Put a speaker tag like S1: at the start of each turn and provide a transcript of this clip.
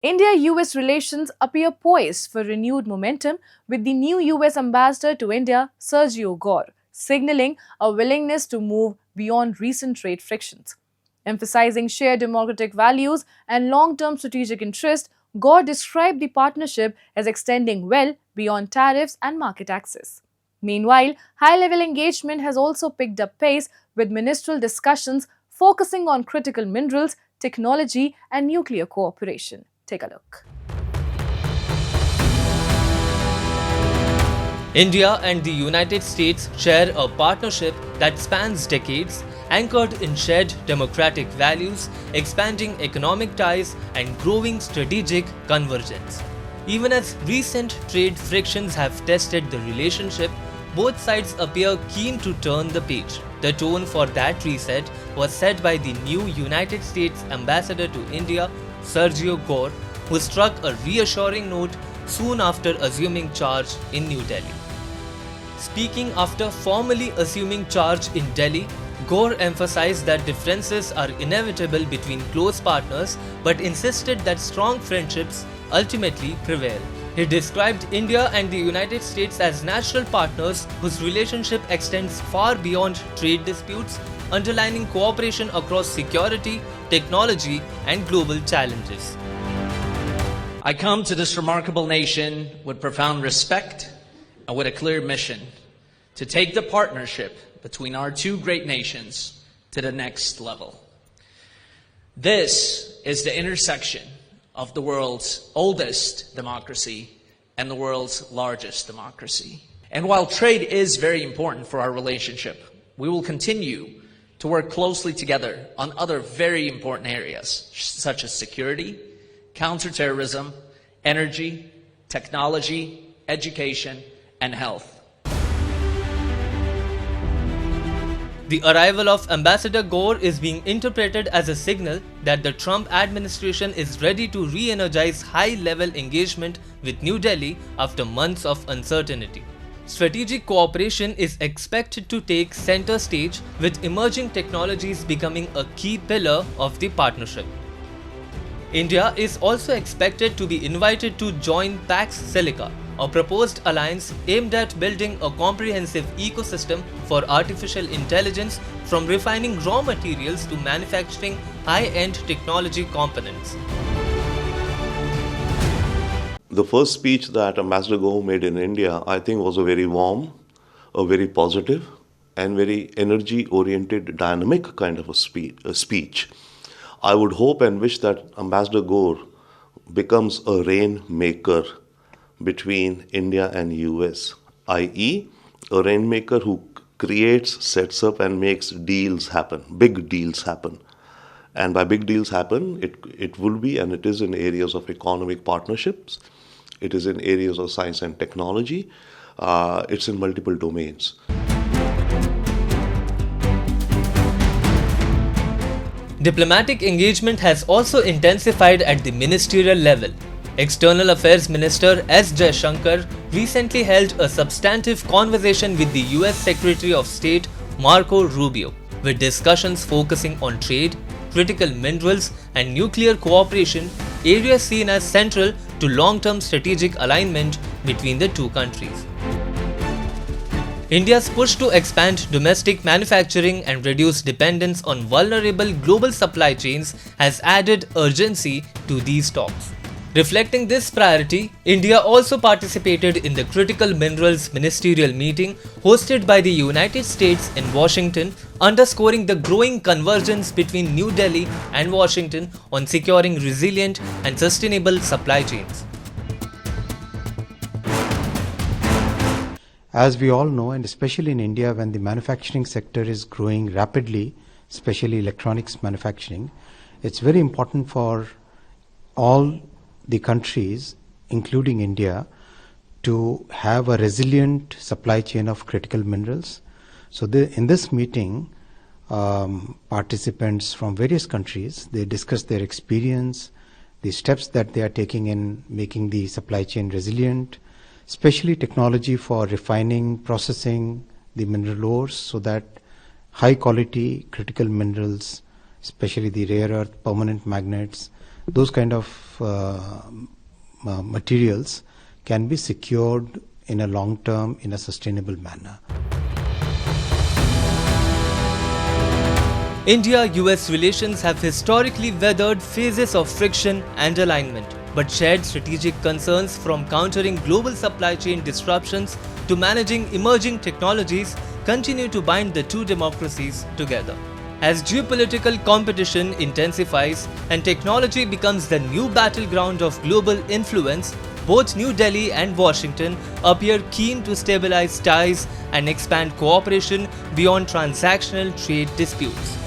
S1: India-US relations appear poised for renewed momentum with the new US ambassador to India, Sergio Gor, signaling a willingness to move beyond recent trade frictions. Emphasizing shared democratic values and long-term strategic interest, Gore described the partnership as extending well beyond tariffs and market access. Meanwhile, high-level engagement has also picked up pace with ministerial discussions focusing on critical minerals, technology, and nuclear cooperation. Take a look.
S2: India and the United States share a partnership that spans decades, anchored in shared democratic values, expanding economic ties, and growing strategic convergence. Even as recent trade frictions have tested the relationship, both sides appear keen to turn the page. The tone for that reset was set by the new United States ambassador to India, Sergio Gor, who struck a reassuring note soon after assuming charge in New Delhi. Speaking after formally assuming charge in Delhi, Gor emphasized that differences are inevitable between close partners but insisted that strong friendships ultimately prevail. He described India and the United States as natural partners whose relationship extends far beyond trade disputes, underlining cooperation across security, technology, and global challenges.
S3: I come to this remarkable nation with profound respect and with a clear mission to take the partnership between our two great nations to the next level. This is the intersection of the world's oldest democracy and the world's largest democracy. And while trade is very important for our relationship, we will continue to work closely together on other very important areas, such as security, counterterrorism, energy, technology, education, and health.
S2: The arrival of Ambassador Gore is being interpreted as a signal that the Trump administration is ready to re-energize high-level engagement with New Delhi after months of uncertainty. Strategic cooperation is expected to take center stage, with emerging technologies becoming a key pillar of the partnership. India is also expected to be invited to join Pax Silica, a proposed alliance aimed at building a comprehensive ecosystem for artificial intelligence, from refining raw materials to manufacturing high-end technology components.
S4: The first speech that Ambassador Gor made in India, I think, was a very warm, a very positive, and very energy-oriented, dynamic kind of a speech. I would hope and wish that Ambassador Gor becomes a rainmaker between India and US, i.e., a rainmaker who creates, sets up, and makes deals happen, big deals happen. And by big deals happen, it will be, and it is, in areas of economic partnerships, it is in areas of science and technology, it's in multiple domains.
S2: Diplomatic engagement has also intensified at the ministerial level. External Affairs Minister S. Jaishankar recently held a substantive conversation with the US Secretary of State Marco Rubio, with discussions focusing on trade, critical minerals, and nuclear cooperation, areas seen as central to long-term strategic alignment between the two countries. India's push to expand domestic manufacturing and reduce dependence on vulnerable global supply chains has added urgency to these talks. Reflecting this priority, India also participated in the Critical Minerals Ministerial meeting hosted by the United States in Washington, underscoring the growing convergence between New Delhi and Washington on securing resilient and sustainable supply chains.
S5: As we all know, and especially in India, when the manufacturing sector is growing rapidly, especially electronics manufacturing, it's very important for all the countries, including India, to have a resilient supply chain of critical minerals. So in this meeting, participants from various countries, they discussed their experience, the steps that they are taking in making the supply chain resilient, especially technology for refining, processing the mineral ores, so that high quality critical minerals, especially the rare earth, permanent magnets, those kind of materials can be secured in a long term, in a sustainable manner.
S2: India-US relations have historically weathered phases of friction and alignment, but shared strategic concerns from countering global supply chain disruptions to managing emerging technologies continue to bind the two democracies together. As geopolitical competition intensifies and technology becomes the new battleground of global influence, both New Delhi and Washington appear keen to stabilize ties and expand cooperation beyond transactional trade disputes.